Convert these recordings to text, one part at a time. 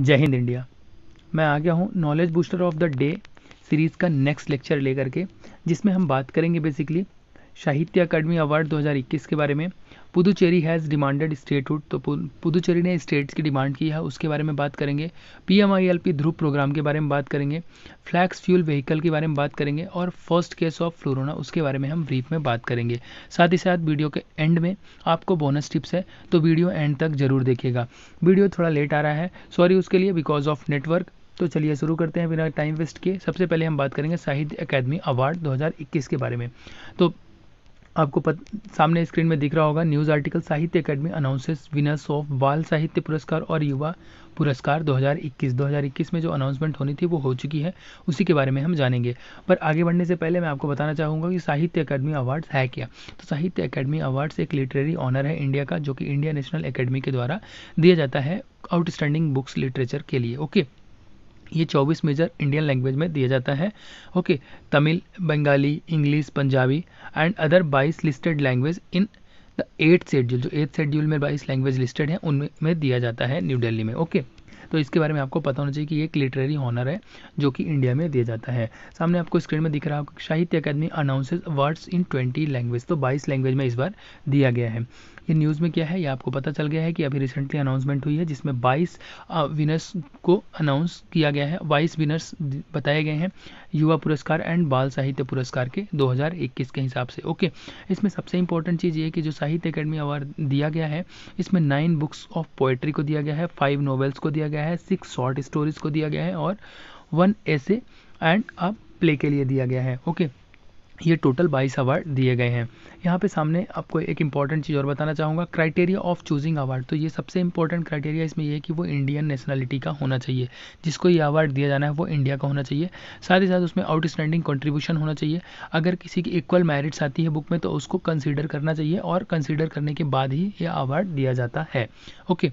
जय हिंद इंडिया। मैं आ गया हूँ knowledge booster of the day series का नेक्स्ट लेक्चर लेकर के, जिसमें हम बात करेंगे बेसिकली साहित्य अकादमी अवार्ड 2021 के बारे में। पुदुचेरी हैज़ डिमांडेड स्टेटहुड, तो पुदुचेरी ने स्टेट्स की डिमांड की है, उसके बारे में बात करेंगे। PMILP ध्रुव प्रोग्राम के बारे में बात करेंगे। फ्लैक्स फ्यूल व्हीकल के बारे में बात करेंगे और फर्स्ट केस ऑफ फ्लोरोना उसके बारे में हम ब्रीफ में बात करेंगे। साथ ही साथ वीडियो के एंड में आपको बोनस टिप्स है, तो वीडियो एंड तक जरूर देखिएगा। वीडियो थोड़ा लेट आ रहा है, सॉरी उसके लिए, बिकॉज ऑफ नेटवर्क। तो चलिए शुरू करते हैं बिना टाइम वेस्ट किए। सबसे पहले हम बात करेंगे साहित्य अकादमी अवार्ड 2021 के बारे में। तो आपको सामने स्क्रीन में दिख रहा होगा न्यूज़ आर्टिकल, साहित्य अकादमी अनाउंसेस विनर्स ऑफ बाल साहित्य पुरस्कार और युवा पुरस्कार 2021 में जो अनाउंसमेंट होनी थी वो हो चुकी है, उसी के बारे में हम जानेंगे। पर आगे बढ़ने से पहले मैं आपको बताना चाहूँगा कि साहित्य अकादमी अवार्ड्स है क्या। तो साहित्य अकादमी अवार्ड्स एक लिटरेरी ऑनर है इंडिया का, जो कि इंडिया नेशनल अकेडमी के द्वारा दिया जाता है आउटस्टैंडिंग बुक्स लिटरेचर के लिए। ओके, ये 24 मेजर इंडियन लैंग्वेज में दिया जाता है। Okay, Tamil, Bengali, English, Punjabi and other 22 listed language in the 8th schedule. जो 8th शेड्यूल में 22 लैंग्वेज लिस्टेड हैं उनमें दिया जाता है न्यू दिल्ली में। ओके, तो इसके बारे में आपको पता होना चाहिए कि ये एक लिटरेरी ऑनर है जो कि इंडिया में दिया जाता है। सामने आपको स्क्रीन में दिख रहा होगा साहित्य अकादमी अनाउंसेस अवार्ड्स इन 20 लैंग्वेज, तो 22 लैंग्वेज में इस बार दिया गया है। ये न्यूज़ में क्या है ये आपको पता चल गया है कि अभी रिसेंटली अनाउंसमेंट हुई है, जिसमें 22 विनर्स को अनाउंस किया गया है। 22 विनर्स बताए गए हैं युवा पुरस्कार एंड बाल साहित्य पुरस्कार के 2021 के हिसाब से। ओके, इसमें सबसे इंपॉर्टेंट चीज़ ये है कि जो साहित्य अकादमी अवार्ड दिया गया है, इसमें 9 बुक्स ऑफ पोएट्री को दिया गया है, 5 नॉवेल्स को दिया गया है, 6 शॉर्ट स्टोरीज को दिया गया है और 1 ऐसे एंड अ प्ले के लिए दिया गया है। ओके, ये टोटल 22 अवार्ड दिए गए हैं। यहाँ पे सामने आपको एक इंपॉर्टेंट चीज़ और बताना चाहूँगा, क्राइटेरिया ऑफ चूजिंग अवार्ड। तो ये सबसे इंपॉर्टेंट क्राइटेरिया इसमें ये है कि वो इंडियन नेशनलिटी का होना चाहिए, जिसको ये अवार्ड दिया जाना है वो इंडिया का होना चाहिए। साथ ही साथ उसमें आउटस्टैंडिंग कंट्रीब्यूशन होना चाहिए। अगर किसी की इक्वल मेरिट्स आती है बुक में तो उसको कंसीडर करना चाहिए और कंसीडर करने के बाद ही यह अवार्ड दिया जाता है। ओके,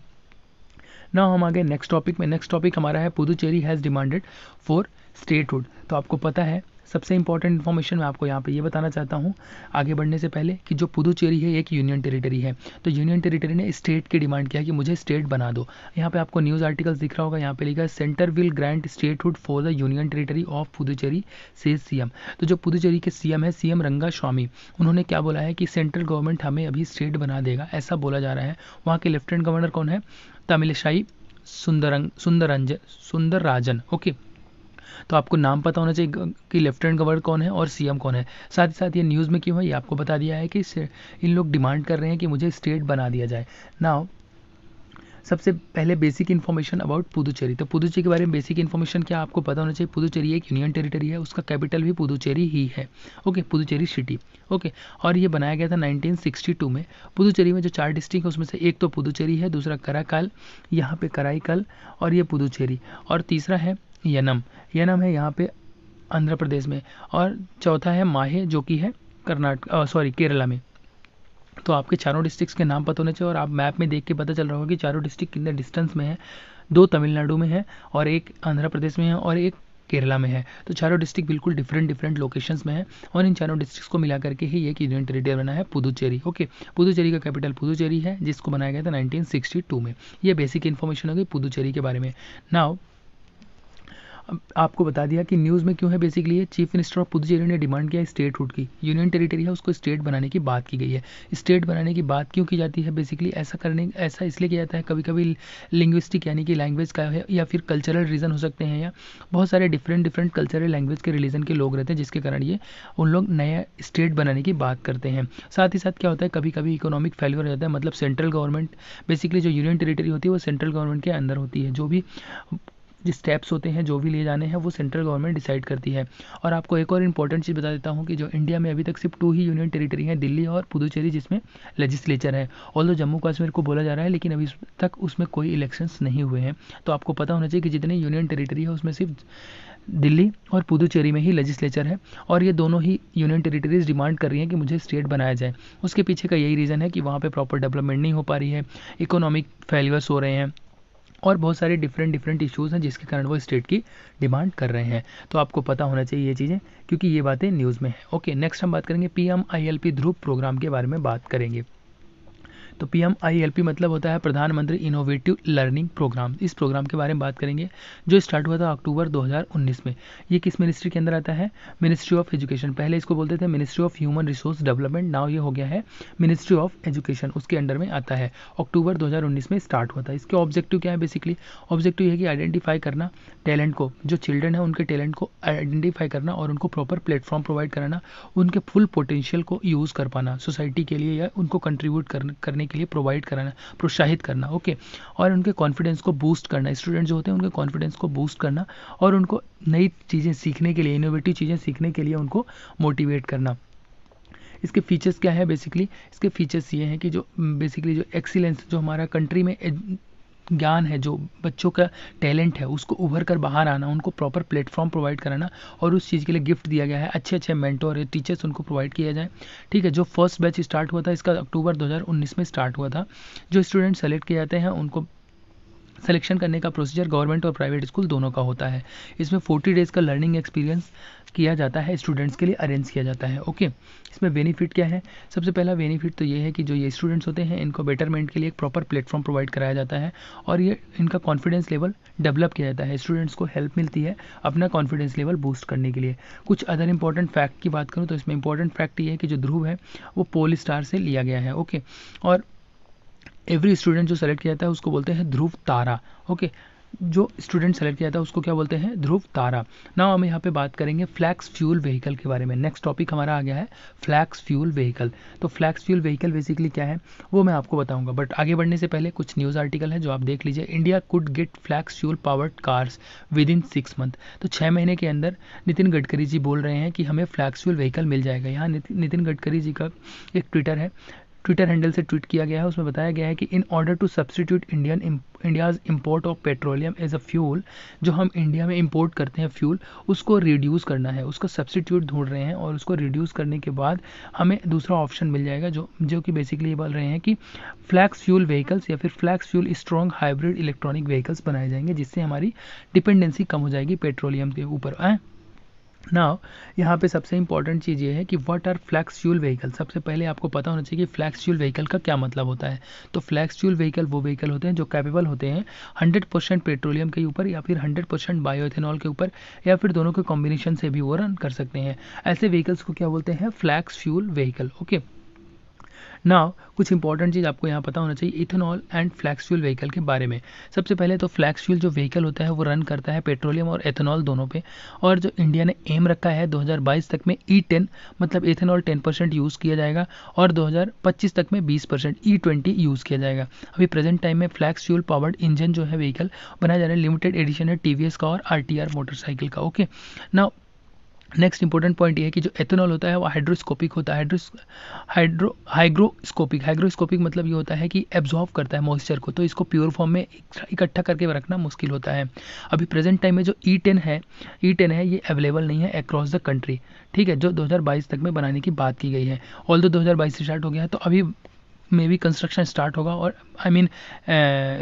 नाउ हम आगे नेक्स्ट टॉपिक में। नेक्स्ट टॉपिक हमारा है Puducherry has demanded for statehood. तो आपको पता है सबसे इंपॉर्टेंट इन्फॉर्मेशन मैं आपको यहाँ पे ये बताना चाहता हूँ आगे बढ़ने से पहले कि जो पुदुचेरी है एक यूनियन टेरिटरी है। तो यूनियन टेरिटरी ने स्टेट की डिमांड किया कि मुझे स्टेट बना दो। यहाँ पे आपको न्यूज़ आर्टिकल्स दिख रहा होगा, यहाँ पे लिखा है centre will grant statehood for the union territory of Puducherry से सीएम। तो जो पुदुचेरी के सीएम है CM रंगास्वामी, उन्होंने क्या बोला है कि सेंट्रल गवर्नमेंट हमें अभी स्टेट बना देगा, ऐसा बोला जा रहा है। वहाँ के लेफ्टिनेंट गवर्नर कौन है? तमिलिसाई सुंदरराजन। ओके, तो आपको नाम पता होना चाहिए कि लेफ्टिनेंट गवर्नर कौन है और CM कौन है। साथ ही साथ ये न्यूज़ में क्यों है ये आपको बता दिया है कि इन लोग डिमांड कर रहे हैं कि मुझे स्टेट बना दिया जाए। नाउ सबसे पहले बेसिक इन्फॉर्मेशन अबाउट पुदुचेरी। तो पुदुचेरी के बारे में बेसिक इन्फॉर्मेशन क्या आपको पता होना चाहिए, पुदुचेरी एक यूनियन टेरिटरी है, उसका कैपिटल भी पुदुचेरी ही है। Okay, Puducherry city. ओके, और ये बनाया गया था 1962 में। पुदुचेरी में जो 4 डिस्ट्रिक्ट है उसमें से एक तो पुदुचेरी है, दूसरा कराकाल, यहाँ पे कराईकल और ये पुदुचेरी, और तीसरा है यनम है यहाँ पे आंध्र प्रदेश में, और चौथा है माहे जो कि है केरला में। तो आपके चारों डिस्ट्रिक्ट्स के नाम पता होने चाहिए और आप मैप में देख के पता चल रहा होगा कि चारों डिस्ट्रिक्ट कितने डिस्टेंस में है। 2 तमिलनाडु में है और एक आंध्र प्रदेश में है और एक केरला में है। तो चारों डिस्ट्रिक्ट बिल्कुल डिफरेंट लोकेशंस में है और इन चारों डिस्ट्रिक्ट्स को मिला करके ही एक यूनियन टेरिटरी बना है पुदुचेरी। ओके, पुदुचेरी का कैपिटल पुदुचेरी है, जिसको बनाया गया था 1962 में। ये बेसिक इन्फॉर्मेशन होगी पुदुचेरी के बारे में। नाउ आपको बता दिया कि न्यूज़ में क्यों है। बेसिकली ये चीफ मिनिस्टर ऑफ पुदुचेरी ने डिमांड किया स्टेटहुड की। यूनियन टेरिटरी है, उसको स्टेट बनाने की बात की गई है। स्टेट बनाने की बात क्यों की जाती है? बेसिकली ऐसा इसलिए किया जाता है, कभी कभी लिंग्विस्टिक यानी कि लैंग्वेज का है या फिर कल्चरल रीज़न हो सकते हैं, या बहुत सारे डिफरेंट कल्चरल लैंग्वेज के रिलीजन के लोग रहते हैं, जिसके कारण ये उन लोग नया स्टेट बनाने की बात करते हैं। साथ ही साथ क्या होता है, कभी कभी इकोनॉमिक फेल्योर हो जाता है, मतलब सेंट्रल गवर्नमेंट, बेसिकली जो यूनियन टेरिटरी होती है वो सेंट्रल गवर्नमेंट के अंदर होती है। जो भी स्टेप्स होते हैं, जो भी ले जाने हैं, वो सेंट्रल गवर्नमेंट डिसाइड करती है। और आपको एक और इंपॉर्टेंट चीज़ बता देता हूँ कि जो इंडिया में अभी तक सिर्फ 2 ही यूनियन टेरिटरी हैं, दिल्ली और पुदुचेरी, जिसमें लेजिस्लेचर है। ऑल्दो जम्मू कश्मीर को बोला जा रहा है, लेकिन अभी तक उसमें कोई इलेक्शंस नहीं हुए हैं। तो आपको पता होना चाहिए कि जितने यूनियन टेरिटरी है उसमें सिर्फ दिल्ली और पुदुचेरी में ही लेजिस्लेचर है, और ये दोनों ही यूनियन टेरिटरीज डिमांड कर रही हैं कि मुझे स्टेट बनाया जाए। उसके पीछे का यही रीज़न है कि वहाँ पे प्रॉपर डेवलपमेंट नहीं हो पा रही है, इकोनॉमिक फेलियर्स हो रहे हैं और बहुत सारे डिफरेंट इश्यूज़ हैं, जिसके कारण वो स्टेट की डिमांड कर रहे हैं। तो आपको पता होना चाहिए ये चीज़ें, क्योंकि ये बातें न्यूज़ में है। ओके, नेक्स्ट हम बात करेंगे PMILP ध्रुव प्रोग्राम के बारे में बात करेंगे। तो PMILP मतलब होता है प्रधानमंत्री इनोवेटिव लर्निंग प्रोग्राम। इस प्रोग्राम के बारे में बात करेंगे जो स्टार्ट हुआ था अक्टूबर 2019 में। ये किस मिनिस्ट्री के अंदर आता है? Ministry of education. पहले इसको बोलते थे ministry of human resource development, now ये हो गया है मिनिस्ट्री ऑफ एजुकेशन, उसके अंडर में आता है। अक्टूबर 2019 में स्टार्ट हुआ था। इसके ऑब्जेक्टिव क्या है? बेसिकली ऑब्जेक्टिव है कि आइडेंटिफाई करना टैलेंट को, जो चिल्ड्रन है उनके टैलेंट को आइडेंटिफाई करना और उनको प्रॉपर प्लेटफॉर्म प्रोवाइड कराना, उनके फुल पोटेंशियल को यूज़ कर पाना सोसाइटी के लिए या उनको कंट्रीब्यूट करने के लिए प्रोवाइड कराना, प्रोत्साहित करना, ओके। और उनके कॉन्फिडेंस को बूस्ट करना, स्टूडेंट जो होते हैं उनके कॉन्फिडेंस को बूस्ट करना और उनको नई चीज़ें सीखने के लिए, इनोवेटिव चीज़ें सीखने के लिए उनको मोटिवेट करना। इसके फीचर्स क्या है? बेसिकली इसके फीचर्स ये हैं कि जो बेसिकली जो एक्सीलेंस, जो हमारा कंट्री में ज्ञान है, जो बच्चों का टैलेंट है, उसको उभर कर बाहर आना, उनको प्रॉपर प्लेटफॉर्म प्रोवाइड कराना और उस चीज़ के लिए गिफ्ट दिया गया है। अच्छे अच्छे मेंटोर या टीचर्स उनको प्रोवाइड किया जाए, ठीक है। जो फर्स्ट बैच स्टार्ट हुआ था इसका अक्टूबर 2019 में स्टार्ट हुआ था। जो स्टूडेंट सेलेक्ट किए जाते हैं उनको सिलेक्शन करने का प्रोसीजर गवर्नमेंट और प्राइवेट स्कूल दोनों का होता है। इसमें 40 डेज़ का लर्निंग एक्सपीरियंस किया जाता है, स्टूडेंट्स के लिए अरेंज किया जाता है, ओके। इसमें बेनिफिट क्या है? सबसे पहला बेनिफिट तो ये है कि जो ये स्टूडेंट्स होते हैं इनको बेटरमेंट के लिए एक प्रॉपर प्लेटफॉर्म प्रोवाइड कराया जाता है और ये इनका कॉन्फिडेंस लेवल डेवलप किया जाता है। स्टूडेंट्स को हेल्प मिलती है अपना कॉन्फिडेंस लेवल बूस्ट करने के लिए। कुछ अदर इंपॉर्टेंट फैक्ट की बात करूँ तो इसमें इंपॉर्टेंट फैक्ट ये है कि जो ध्रुव है वो पोल स्टार से लिया गया है, ओके। और एवरी स्टूडेंट जो सेलेक्ट किया जाता है उसको बोलते हैं ध्रुव तारा, ओके। जो स्टूडेंट सेलेक्ट किया जाता है उसको क्या बोलते हैं? ध्रुव तारा। नाउ हम यहाँ पे बात करेंगे फ्लैक्स फ्यूल व्हीकल के बारे में। नेक्स्ट टॉपिक हमारा आ गया है फ्लैक्स फ्यूल व्हीकल। तो फ्लैक्स फ्यूल व्हीकल बेसिकली क्या है वो मैं आपको बताऊंगा, बट आगे बढ़ने से पहले कुछ न्यूज़ आर्टिकल है जो आप देख लीजिए। India could get flex fuel powered cars within 6 month. तो 6 महीने के अंदर नितिन गडकरी जी बोल रहे हैं कि हमें फ्लैक्स फ्यूल व्हीकल मिल जाएगा। यहाँ नितिन गडकरी जी का एक ट्विटर हैंडल से ट्वीट किया गया है, उसमें बताया गया है कि in order to substitute India's import of petroleum as a fuel, जो हम इंडिया में इंपोर्ट करते हैं फ्यूल, उसको रिड्यूस करना है, उसका सब्सटीट्यूट ढूंढ रहे हैं और उसको रिड्यूस करने के बाद हमें दूसरा ऑप्शन मिल जाएगा जो कि बेसिकली ये बोल रहे हैं कि फ्लैक्स फ्यूल व्हीकल्स या फिर flex fuel strong hybrid electronic vehicles बनाए जाएंगे, जिससे हमारी डिपेंडेंसी कम हो जाएगी पेट्रोलियम के ऊपर। नाउ यहाँ पे सबसे इंपॉर्टेंट चीज़ ये है कि what are flex fuel vehicle. सबसे पहले आपको पता होना चाहिए कि फ्लैक्स फ्यूल व्हीकल का क्या मतलब होता है। तो फ्लैक्स फ्यूल व्हीकल वो व्हीकल होते हैं जो कैपेबल होते हैं 100% पेट्रोलियम के ऊपर या फिर 100% बायोएथेनॉल के ऊपर या फिर दोनों के कॉम्बिनेशन से भी वो रन कर सकते हैं। ऐसे व्हीकल्स को क्या बोलते हैं? Flex fuel vehicle, okay. Now कुछ इंपॉर्टेंट चीज़ आपको यहाँ पता होना चाहिए ethanol and flex fuel vehicle के बारे में। सबसे पहले तो फ्लैक्स फ्यूल जो व्हीकल होता है वो रन करता है पेट्रोलियम और एथेनॉल दोनों पे, और जो इंडिया ने एम रखा है 2022 तक में E10 मतलब एथेनॉल 10% यूज़ किया जाएगा और 2025 तक में 20% E20 यूज़ किया जाएगा। अभी प्रेजेंट टाइम में फ्लैक्स फ्यूल पावर्ड इंजन जो है व्हीकल बनाया जा रहा है, लिमिटेड एडिशन है TVS का और RTR मोटरसाइकिल का, okay. Now next important point ये है कि जो एथेनॉल होता है वो हाइड्रोस्कोपिक होता है। हाइग्रोस्कोपिक मतलब ये होता है कि एब्जॉर्ब करता है मॉइस्चर को, तो इसको प्योर फॉर्म में इकट्ठा करके रखना मुश्किल होता है। अभी प्रेजेंट टाइम में जो E10 है ये अवेलेबल नहीं है अक्रॉस द कंट्री, ठीक है, जो 2022 तक में बनाने की बात की गई है। ऑल्दो 2022 से स्टार्ट हो गया है, तो अभी में भी कंस्ट्रक्शन स्टार्ट होगा और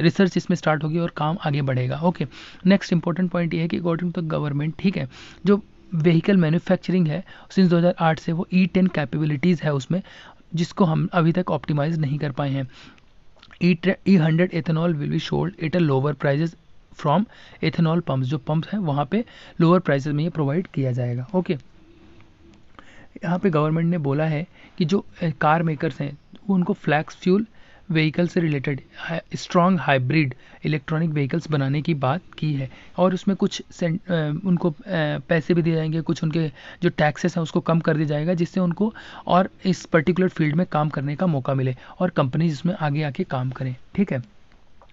रिसर्च इसमें स्टार्ट होगी और काम आगे बढ़ेगा, ओके। नेक्स्ट इंपॉर्टेंट पॉइंट ये है कि अकॉर्डिंग टू गवर्नमेंट, ठीक है, जो व्हीकल मैन्युफैक्चरिंग है सिंस 2008 से वो E10 कैपेबिलिटीज़ है उसमें, जिसको हम अभी तक ऑप्टिमाइज नहीं कर पाए हैं। E100 ethanol will be sold at a lower prices from ethanol pumps, जो पंप्स हैं वहाँ पे लोअर प्राइसेस में ये प्रोवाइड किया जाएगा, ओके। यहाँ पे गवर्नमेंट ने बोला है कि जो कार मेकर्स हैं वो उनको फ्लैक्स फ्यूल व्हीकल से related strong hybrid electronic vehicles बनाने की बात की है और उसमें कुछ उनको पैसे भी दिए जाएंगे, कुछ उनके जो टैक्सेस हैं उसको कम कर दिया जाएगा, जिससे उनको और इस पर्टिकुलर फील्ड में काम करने का मौका मिले और कंपनीज इसमें आगे आके काम करें, ठीक है।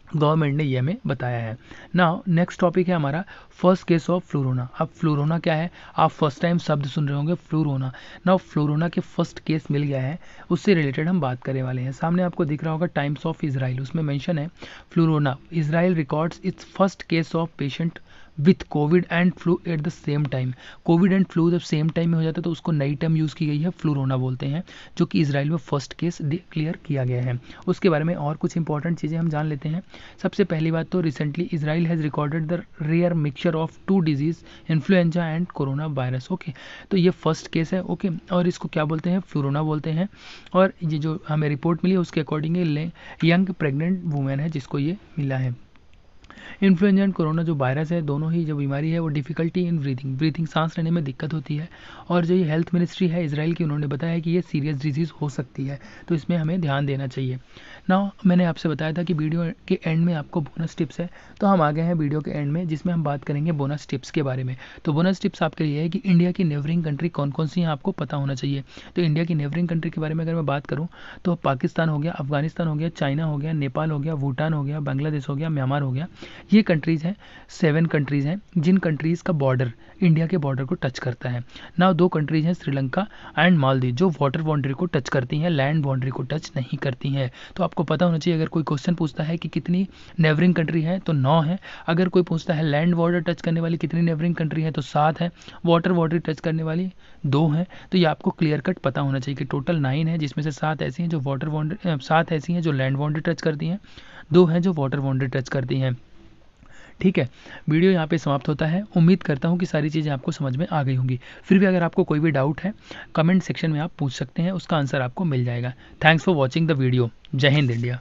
गवर्नमेंट ने ये हमें बताया है। नाउ नेक्स्ट टॉपिक है हमारा फर्स्ट केस ऑफ फ्लूरोना। अब फ्लूरोना क्या है, आप फर्स्ट टाइम शब्द सुन रहे होंगे फ्लूरोना। नाउ फ्लूरोना के फर्स्ट केस मिल गया है, उससे रिलेटेड हम बात करने वाले हैं। सामने आपको दिख रहा होगा टाइम्स ऑफ इजराइल, उसमें मेंशन है flurona, Israel records it's first case of patient with Covid and flu at the same time. Covid and flu जब सेम टाइम में हो जाता है तो उसको नई टर्म यूज़ की गई है, फ्लूरोना बोलते हैं, जो कि इसराइल में फर्स्ट केस डिक्लेयर किया गया है। उसके बारे में और कुछ इंपॉर्टेंट चीज़ें हम जान लेते हैं। सबसे पहली बात तो recently Israel has recorded the rare mixture of two disease, influenza and corona virus. Okay, तो ये फर्स्ट केस है। ओके, और इसको क्या बोलते हैं, फ्लूरोना बोलते हैं। और ये जो हमें रिपोर्ट मिली है उसके अकॉर्डिंग यंग प्रेग्नेंट वुमेन है जिसको ये मिला है। इन्फ्लुएंजा एंड कोरोना जो वायरस है, दोनों ही जो बीमारी है वो डिफिकल्टी इन ब्रीथिंग सांस लेने में दिक्कत होती है। और जो ये हेल्थ मिनिस्ट्री है इसराइल की, उन्होंने बताया है कि ये सीरियस डिजीज़ हो सकती है, तो इसमें हमें ध्यान देना चाहिए। ना मैंने आपसे बताया था कि वीडियो के एंड में आपको बोनस टिप्स है, तो हम आ गए हैं वीडियो के एंड में जिसमें हम बात करेंगे बोनस टिप्स के बारे में। तो बोनस टिप्स आपके लिए है कि इंडिया की नेबरिंग कंट्री कौन कौन सी हैं आपको पता होना चाहिए। तो इंडिया की नेबरिंग कंट्री के बारे में अगर मैं बात करूँ तो पाकिस्तान हो गया, अफगानिस्तान हो गया, चाइना हो गया, नेपाल हो गया, भूटान हो गया, बांग्लादेश हो गया, म्यांमार हो गया। ये कंट्रीज़ हैं, 7 कंट्रीज़ हैं जिन कंट्रीज़ का बॉर्डर इंडिया के बॉर्डर को टच करता है ना। 2 कंट्रीज़ हैं श्रीलंका एंड मालदीव, जो वाटर बाउंड्री को टच करती हैं, लैंड बाउंड्री को टच नहीं करती हैं। तो आपको पता होना चाहिए, अगर कोई क्वेश्चन पूछता है कि कितनी नेबरिंग कंट्री है तो 9 है। अगर कोई पूछता है लैंड बॉर्डर टच करने वाली कितनी नेबरिंग कंट्री है तो 7 है। वाटर बाउंड्री टच करने वाली 2 हैं। तो ये आपको क्लियर कट पता होना चाहिए कि टोटल 9 है, जिसमें से 7 ऐसी हैं जो वाटर बाउंड्री 7 ऐसी हैं जो लैंड बाउंड्री टच करती हैं, 2 हैं जो वाटर बाउंड्री टच करती हैं। ठीक है, वीडियो यहाँ पे समाप्त होता है। उम्मीद करता हूँ कि सारी चीज़ें आपको समझ में आ गई होंगी। फिर भी अगर आपको कोई भी डाउट है कमेंट सेक्शन में आप पूछ सकते हैं, उसका आंसर आपको मिल जाएगा। Thanks for watching the video. जय हिंद इंडिया।